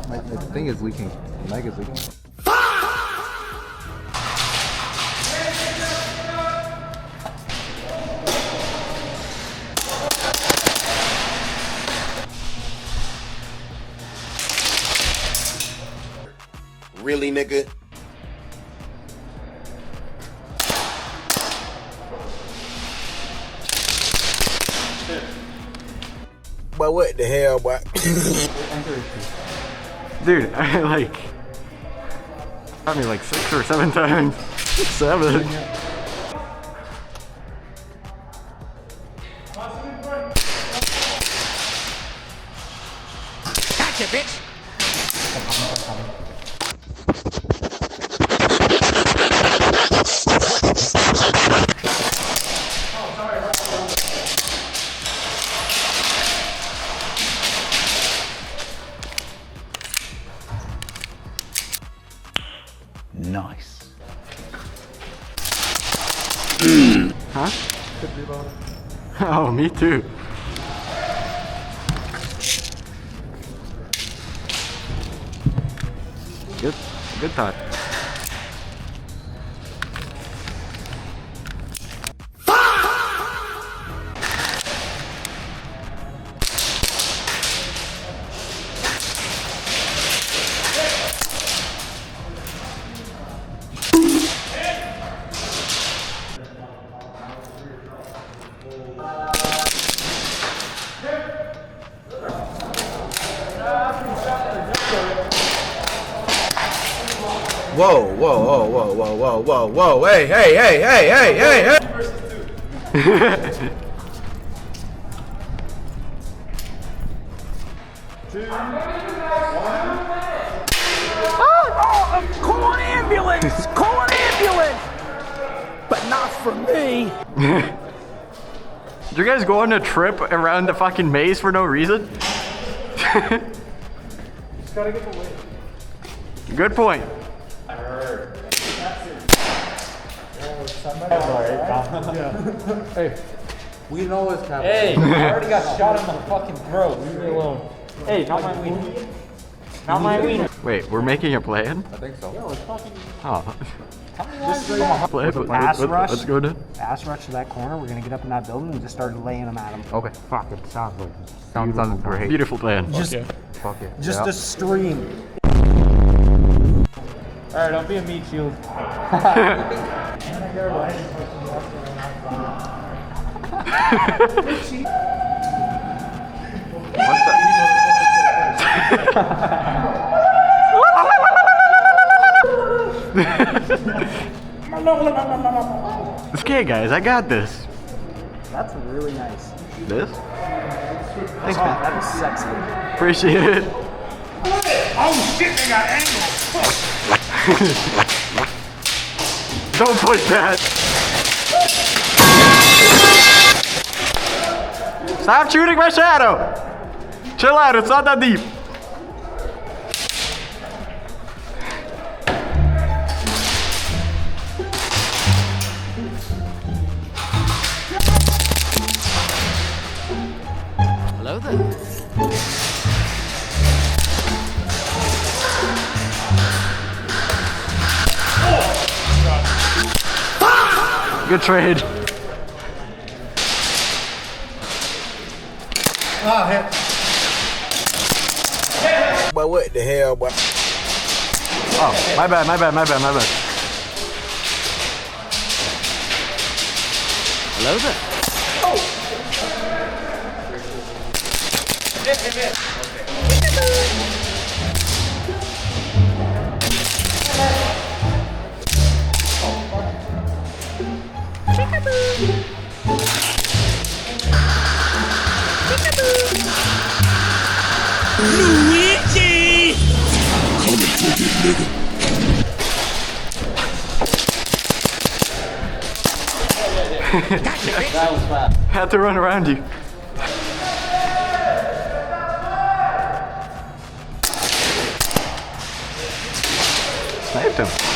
My thing is leaking. The mic is leaking. Really, nigga? But what the hell, boy? Dude, I like 6 or 7 times. 7. Gotcha, bitch! Nice. Huh? Oh, me too. Good thought. Whoa, whoa, whoa, whoa, whoa, whoa, whoa, whoa, hey, hey, hey, hey, hey, hey, hey! Call an ambulance! Call an ambulance! But not for me! Did you guys go on a trip around the fucking maze for no reason? Just gotta get the weight. Good point. Hey, we know what's happening. Hey, I already got shot in the fucking throat. Leave me alone. Hey, not my wiener. Not my wiener. Wait, we're making a plan? I think so. Yo, it's fucking. Oh. Play, Let's go to. Ass rush to that corner. We're gonna get up in that building and just start laying them at them. Okay. Fuck it, sounds like Sounds great. Beautiful plan. just Fuck it. just Yep. a stream. Alright, don't be a meat shield. Okay, guys, I got this. That's really nice. This? Thanks, man. That is sexy. Appreciate it. Oh shit, they got angles. Don't push that. Stop shooting my shadow. Chill out, it's not that deep. Hello there. Good trade. But what the hell, boy? Oh, my bad. Hello there. Had to run around you. Sniped him.